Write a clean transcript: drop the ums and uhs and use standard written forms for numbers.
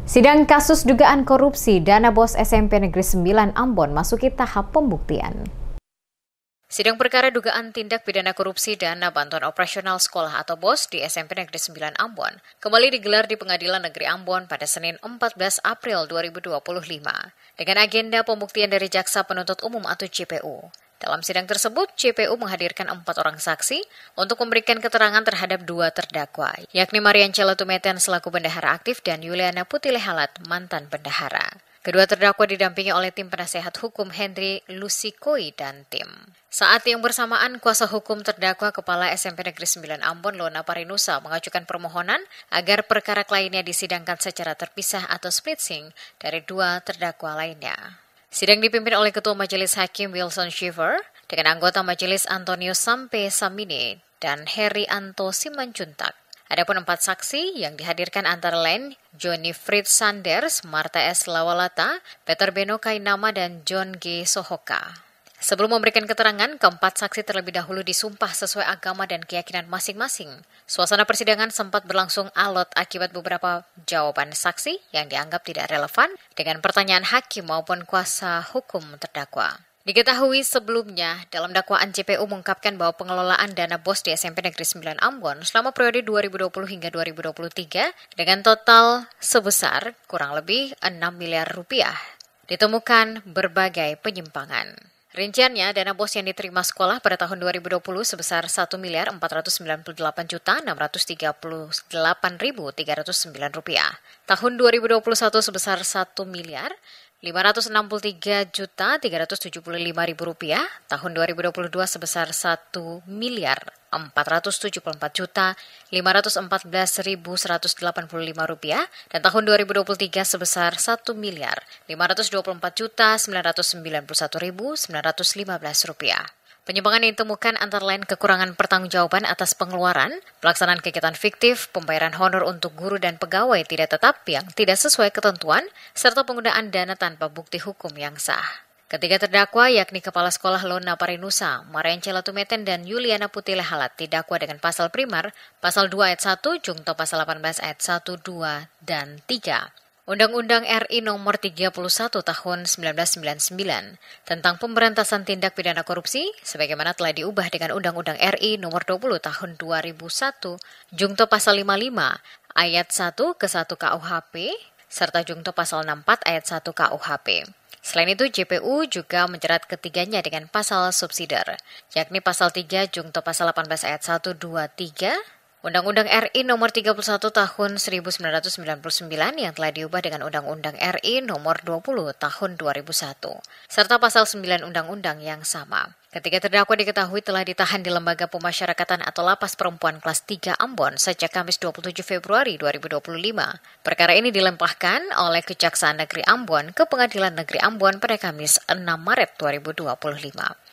Sidang kasus dugaan korupsi dana bos SMP Negeri 9 Ambon masuki tahap pembuktian. Sidang perkara dugaan tindak pidana korupsi dana bantuan operasional sekolah atau BOS di SMP Negeri 9 Ambon kembali digelar di Pengadilan Negeri Ambon pada Senin 14 April 2025 dengan agenda pembuktian dari Jaksa Penuntut Umum atau JPU. Dalam sidang tersebut, JPU menghadirkan 4 orang saksi untuk memberikan keterangan terhadap 2 terdakwa, yakni Mariancela Tumeten selaku bendahara aktif dan Yuliana Putilehalat mantan bendahara. Kedua terdakwa didampingi oleh tim penasehat hukum Henry Lusikoi dan tim. Saat yang bersamaan, kuasa hukum terdakwa Kepala SMP Negeri 9 Ambon Lona Parinusa mengajukan permohonan agar perkara lainnya disidangkan secara terpisah atau splitsing dari 2 terdakwa lainnya. Sidang dipimpin oleh Ketua Majelis Hakim Wilson Shiver dengan anggota Majelis Antonio Sampe Samini dan Heri Anto Simanjuntak. Adapun 4 saksi yang dihadirkan antara lain Johnny Fritz Sanders, Marta S. Lawalata, Peter Beno Kainama, dan John G. Sohoka. Sebelum memberikan keterangan, keempat saksi terlebih dahulu disumpah sesuai agama dan keyakinan masing-masing. Suasana persidangan sempat berlangsung alot akibat beberapa jawaban saksi yang dianggap tidak relevan dengan pertanyaan hakim maupun kuasa hukum terdakwa. Diketahui sebelumnya, dalam dakwaan JPU mengungkapkan bahwa pengelolaan dana BOS di SMP Negeri 9 Ambon selama periode 2020 hingga 2023 dengan total sebesar kurang lebih 6 miliar rupiah. Ditemukan berbagai penyimpangan. Rinciannya, dana BOS yang diterima sekolah pada tahun 2020 sebesar 1.498.638.309 rupiah. Tahun 2021 sebesar 1.563.375.000 rupiah. Tahun 2022 sebesar 1.444.514.185 rupiah. Dan tahun 2023 sebesar 1.524.991.915 rupiah. Penyimpangan yang ditemukan antara lain kekurangan pertanggungjawaban atas pengeluaran, pelaksanaan kegiatan fiktif, pembayaran honor untuk guru dan pegawai tidak tetap yang tidak sesuai ketentuan, serta penggunaan dana tanpa bukti hukum yang sah. Ketiga terdakwa yakni Kepala Sekolah Lona Parinusa, Mariancela Tumeten, dan Yuliana Putilehalat didakwa dengan pasal primer, pasal 2 ayat 1, jungto pasal 18 ayat 1, 2, dan 3. Undang-Undang RI Nomor 31 Tahun 1999 tentang pemberantasan tindak pidana korupsi sebagaimana telah diubah dengan Undang-Undang RI Nomor 20 Tahun 2001 jungto pasal 55 ayat 1 ke 1 KUHP serta jungto pasal 64 ayat 1 KUHP. Selain itu, JPU juga menjerat ketiganya dengan pasal subsidiar, yakni pasal 3 jungto pasal 18 ayat 1, 2, 3, Undang-Undang RI Nomor 31 Tahun 1999 yang telah diubah dengan Undang-Undang RI Nomor 20 Tahun 2001, serta pasal 9 Undang-Undang yang sama. Ketiga terdakwa diketahui telah ditahan di Lembaga Pemasyarakatan atau Lapas Perempuan Kelas 3 Ambon sejak Kamis 27 Februari 2025. Perkara ini dilempahkan oleh Kejaksaan Negeri Ambon ke Pengadilan Negeri Ambon pada Kamis 6 Maret 2025.